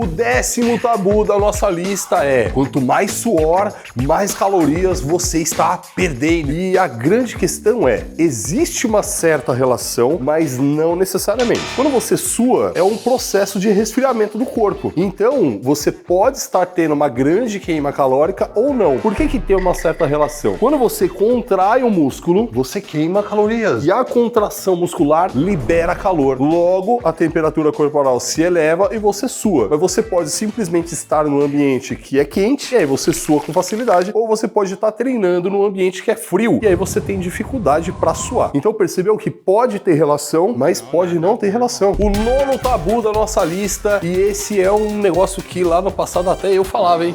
O 10º tabu da nossa lista é: quanto mais suor, mais calorias você está perdendo. E a grande questão é, existe uma certa relação, mas não necessariamente. Quando você sua, é um processo de resfriamento do corpo. Então, você pode estar tendo uma grande queima calórica ou não. Por que tem uma certa relação? Quando você contrai o músculo, você queima calorias. E a contração muscular libera calor. Logo, a temperatura corporal se eleva e você sua. Mas você pode simplesmente estar num ambiente que é quente, e aí você sua com facilidade, ou você pode estar treinando num ambiente que é frio, e aí você tem dificuldade para suar. Então percebeu que pode ter relação, mas pode não ter relação. O 9º tabu da nossa lista, e esse é um negócio que lá no passado até eu falava, hein?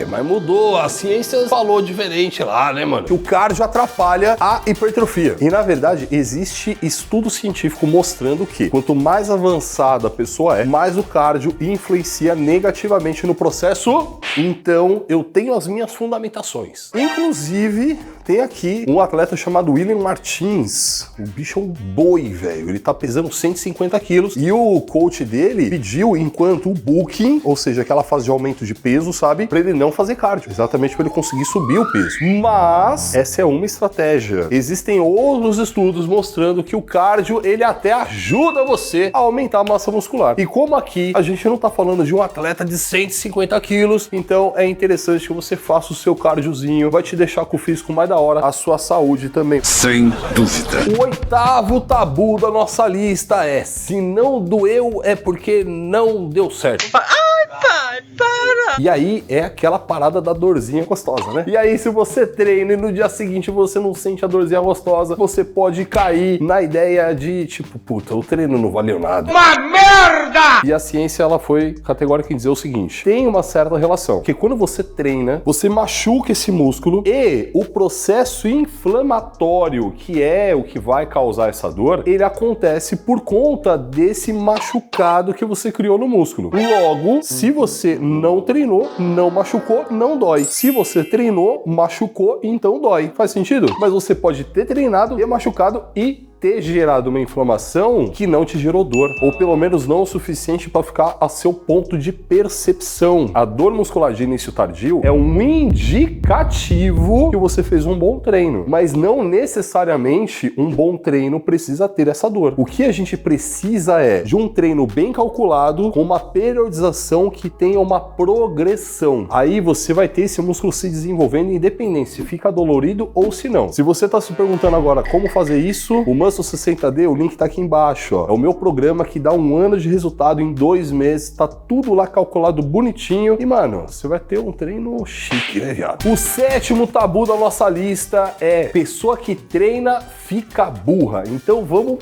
Mas mudou, a ciência falou diferente lá, né, mano? Que o cardio atrapalha a hipertrofia. E na verdade, existe estudo científico mostrando que quanto mais avançada a pessoa é, mais o cardio influencia negativamente no processo. Então, eu tenho as minhas fundamentações. Inclusive, tem aqui um atleta chamado William Martins. O bicho é um boi, velho. Ele tá pesando 150 quilos e o coach dele pediu, enquanto o bulking, ou seja, aquela fase de aumento de peso, sabe? Pra ele não fazer cardio, exatamente para ele conseguir subir o peso. Mas essa é uma estratégia. Existem outros estudos mostrando que o cardio, ele até ajuda você a aumentar a massa muscular. E como aqui a gente não tá falando de um atleta de 150 quilos, então é interessante que você faça o seu cardiozinho, vai te deixar com o físico mais da hora, a sua saúde também. Sem dúvida. O 8º tabu da nossa lista é: se não doeu é porque não deu certo. Ai, pai, para! E aí é aquela parada da dorzinha gostosa, né? E aí, se você treina e no dia seguinte você não sente a dorzinha gostosa, você pode cair na ideia de tipo, puta, o treino não valeu nada. Uma merda! E a ciência, ela foi categórica em dizer o seguinte: tem uma certa relação, que quando você treina, você machuca esse músculo e o processo inflamatório, que é o que vai causar essa dor, ele acontece por conta desse machucado que você criou no músculo. Logo, se você não treinou, não machucou, não dói. Se você treinou, machucou, então dói. Faz sentido? Mas você pode ter treinado, ter machucado e ter gerado uma inflamação que não te gerou dor, ou pelo menos não o suficiente para ficar a seu ponto de percepção. A dor muscular de início tardio é um indicativo que você fez um bom treino, mas não necessariamente um bom treino precisa ter essa dor. O que a gente precisa é de um treino bem calculado, com uma periodização que tenha uma progressão. Aí você vai ter esse músculo se desenvolvendo independente se fica dolorido ou se não. Se você está se perguntando agora como fazer isso, o Muscle 60D, o link tá aqui embaixo, ó. É o meu programa que dá 1 ano de resultado em 2 meses, tá tudo lá calculado bonitinho. E, mano, você vai ter um treino chique, né, viado? O 7º tabu da nossa lista é: pessoa que treina fica burra. Então vamos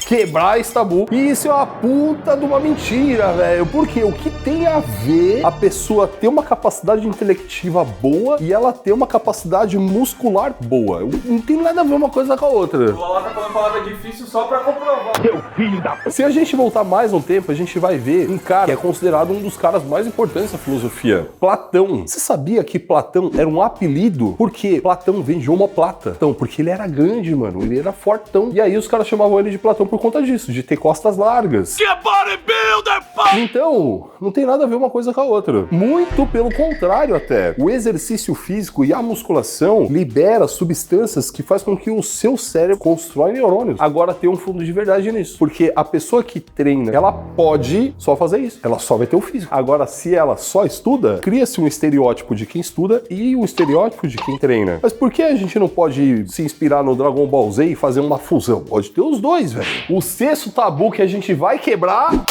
quebrar esse tabu. E isso é uma puta de uma mentira, velho. Porque o que tem a ver a pessoa ter uma capacidade intelectiva boa e ela ter uma capacidade muscular boa? Não tem nada a ver uma coisa com a outra. Palavra difícil só pra comprovar. Meu filho da... Se a gente voltar mais um tempo, a gente vai ver um cara que é considerado um dos caras mais importantes da filosofia, Platão. Você sabia que Platão era um apelido? Porque Platão vem de omoplata. Então, porque ele era grande, mano. Ele era fortão. E aí os caras chamavam ele de Platão por conta disso, de ter costas largas. Que bodybuilder, pá! Então, não tem nada a ver uma coisa com a outra. Muito pelo contrário até. O exercício físico e a musculação libera substâncias que faz com que o seu cérebro constrói neurônios. Agora tem um fundo de verdade nisso. Porque a pessoa que treina, ela pode só fazer isso. Ela só vai ter o físico. Agora, se ela só estuda, cria-se um estereótipo de quem estuda e um estereótipo de quem treina. Mas por que a gente não pode se inspirar no Dragon Ball Z e fazer uma fusão? Pode ter os dois, velho. O 6º tabu que a gente vai quebrar...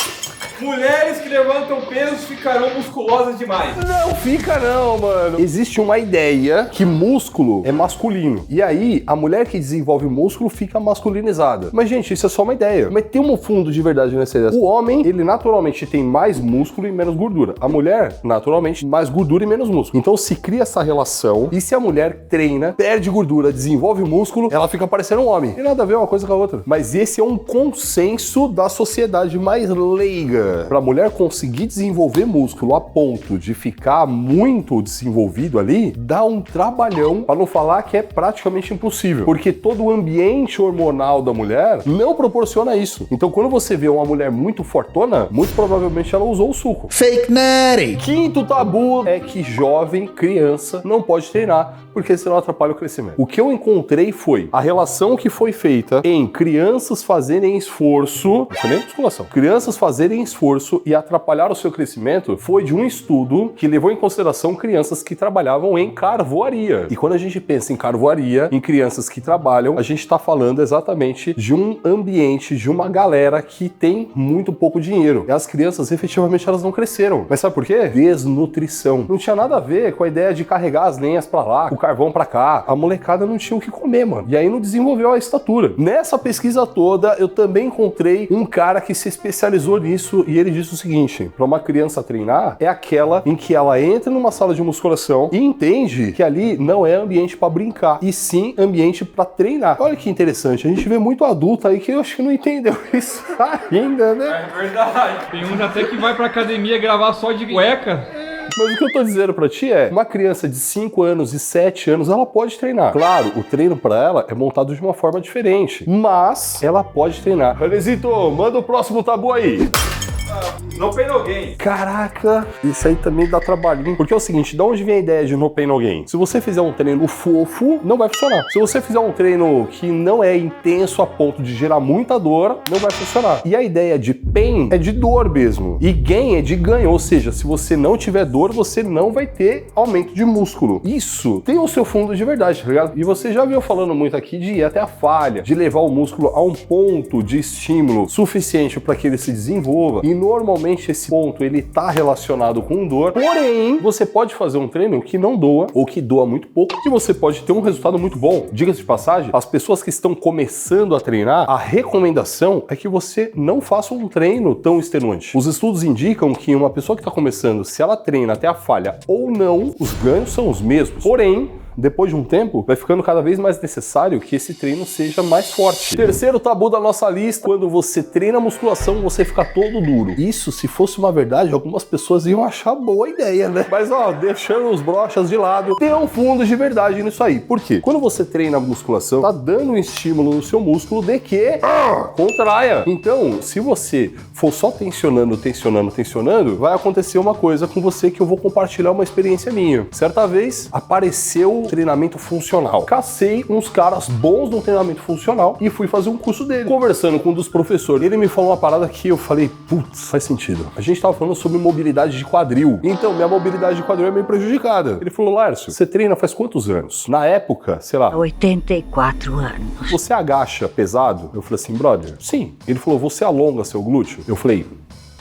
Mulheres que levantam pesos ficarão musculosas demais. Não fica não, mano. Existe uma ideia que músculo é masculino. E aí, a mulher que desenvolve músculo fica masculinizada. Mas, gente, isso é só uma ideia. Mas tem um fundo de verdade nessa ideia. O homem, ele naturalmente tem mais músculo e menos gordura. A mulher, naturalmente, mais gordura e menos músculo. Então, se cria essa relação. E se a mulher treina, perde gordura, desenvolve músculo, ela fica parecendo um homem. Não tem nada a ver uma coisa com a outra. Mas esse é um consenso da sociedade mais leiga. teoria, para a mulher conseguir desenvolver músculo a ponto de ficar muito desenvolvido ali, dá um trabalhão, para não falar que é praticamente impossível, porque todo o ambiente hormonal da mulher não proporciona isso. Então, quando você vê uma mulher muito fortona, muito provavelmente ela usou o suco. Fake Nutty! Quinto tabu é que jovem, criança, não pode treinar, porque senão atrapalha o crescimento. O que eu encontrei foi a relação que foi feita em crianças fazerem esforço, não foi nem musculação, crianças fazerem esforço e atrapalhar o seu crescimento, foi de um estudo que levou em consideração crianças que trabalhavam em carvoaria. E quando a gente pensa em carvoaria, em crianças que trabalham, a gente está falando exatamente de um ambiente, de uma galera que tem muito pouco dinheiro. E as crianças, efetivamente, elas não cresceram. Mas sabe por quê? Desnutrição. Não tinha nada a ver com a ideia de carregar as lenhas pra lá, o carvão pra cá. A molecada não tinha o que comer, mano. E aí não desenvolveu a estatura. Nessa pesquisa toda, eu também encontrei um cara que se especializou nisso e ele disse o seguinte: para uma criança treinar, é aquela em que ela entra numa sala de musculação e entende que ali não é ambiente pra brincar, e sim ambiente pra treinar. Olha que interessante, a gente vê muito adulto aí que eu acho que não entendeu isso ainda, né? É verdade. Tem um até que vai pra academia gravar só de cueca. Mas o que eu tô dizendo pra ti é, uma criança de 5 anos e 7 anos, ela pode treinar. Claro, o treino pra ela é montado de uma forma diferente, mas ela pode treinar. Renezito, manda o próximo tabu aí. No pain no gain. Caraca, isso aí também dá trabalhinho. Porque é o seguinte, de onde vem a ideia de no pain no gain? Se você fizer um treino fofo, não vai funcionar. Se você fizer um treino que não é intenso a ponto de gerar muita dor, não vai funcionar. E a ideia de pain é de dor mesmo. E gain é de ganho. Ou seja, se você não tiver dor, você não vai ter aumento de músculo. Isso tem o seu fundo de verdade, tá ligado? E você já viu falando muito aqui de ir até a falha, de levar o músculo a um ponto de estímulo suficiente para que ele se desenvolva. E normalmente esse ponto ele tá relacionado com dor, porém você pode fazer um treino que não doa ou que doa muito pouco e você pode ter um resultado muito bom. Diga-se de passagem, as pessoas que estão começando a treinar, a recomendação é que você não faça um treino tão extenuante. Os estudos indicam que uma pessoa que está começando, se ela treina até a falha ou não, os ganhos são os mesmos. Porém, depois de um tempo, vai ficando cada vez mais necessário que esse treino seja mais forte. Terceiro tabu da nossa lista: quando você treina musculação, você fica todo duro. Isso, se fosse uma verdade, algumas pessoas iam achar boa ideia, né? Mas ó, deixando os brochas de lado, tem um fundo de verdade nisso aí. Por quê? Quando você treina musculação, tá dando um estímulo no seu músculo de que contraia. Então, se você for só tensionando, vai acontecer uma coisa com você que eu vou compartilhar uma experiência minha. Certa vez, apareceu treinamento funcional. Cacei uns caras bons no treinamento funcional e fui fazer um curso dele. Conversando com um dos professores, ele me falou uma parada que eu falei, putz, faz sentido. A gente tava falando sobre mobilidade de quadril. Então, minha mobilidade de quadril é meio prejudicada. Ele falou, Lárcio, você treina faz quantos anos? Na época, sei lá, 84 anos. você agacha pesado? Eu falei assim, brother, sim. Ele falou, você alonga seu glúteo? Eu falei,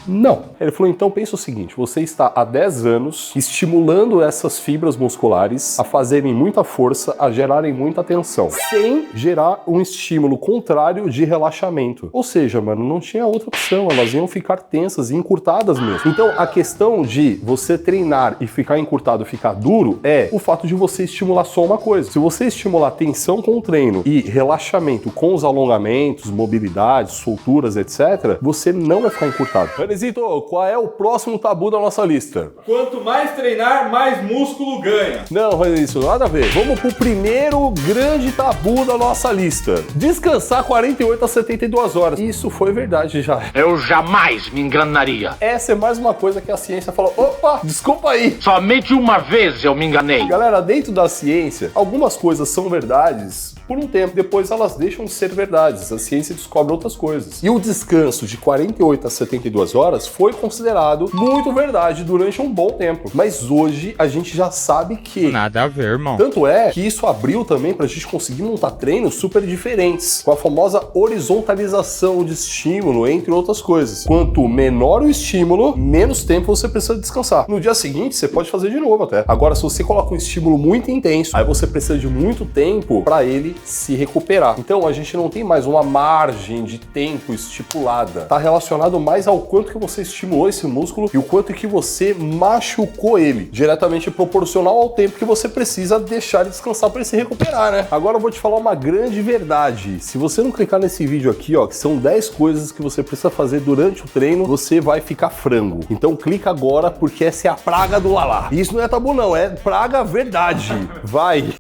não. Ele falou, então pensa o seguinte, você está há 10 anos estimulando essas fibras musculares a fazerem muita força, a gerarem muita tensão, sem gerar um estímulo contrário de relaxamento. Ou seja, mano, não tinha outra opção, elas iam ficar tensas e encurtadas mesmo. Então, a questão de você treinar e ficar encurtado, ficar duro, é o fato de você estimular só uma coisa. Se você estimular tensão com o treino e relaxamento com os alongamentos, mobilidades, solturas, etc., você não vai ficar encurtado. Renezito, qual é o próximo tabu da nossa lista? Quanto mais treinar, mais músculo ganha. Não, Renezito, nada a ver. Vamos pro primeiro grande tabu da nossa lista. Descansar 48 a 72 horas. Isso foi verdade já. Eu jamais me enganaria. Essa é mais uma coisa que a ciência falou, opa, desculpa aí. Somente uma vez eu me enganei. Galera, dentro da ciência, algumas coisas são verdades por um tempo, depois elas deixam de ser verdades, a ciência descobre outras coisas. E o descanso de 48 a 72 horas foi considerado muito verdade durante um bom tempo. Mas hoje a gente já sabe que nada a ver, irmão. Tanto é que isso abriu também pra gente conseguir montar treinos super diferentes, com a famosa horizontalização de estímulo, entre outras coisas. Quanto menor o estímulo, menos tempo você precisa descansar. No dia seguinte, você pode fazer de novo até. Agora, se você coloca um estímulo muito intenso, aí você precisa de muito tempo pra ele se recuperar. Então, a gente não tem mais uma margem de tempo estipulada. Tá relacionado mais ao quanto que você estimulou esse músculo e o quanto que você machucou ele, diretamente proporcional ao tempo que você precisa deixar ele descansar para ele se recuperar, né? Agora eu vou te falar uma grande verdade. Se você não clicar nesse vídeo aqui, ó, que são 10 coisas que você precisa fazer durante o treino, você vai ficar frango. Então clica agora, porque essa é a praga do Lalá. E isso não é tabu não, é praga verdade. Vai!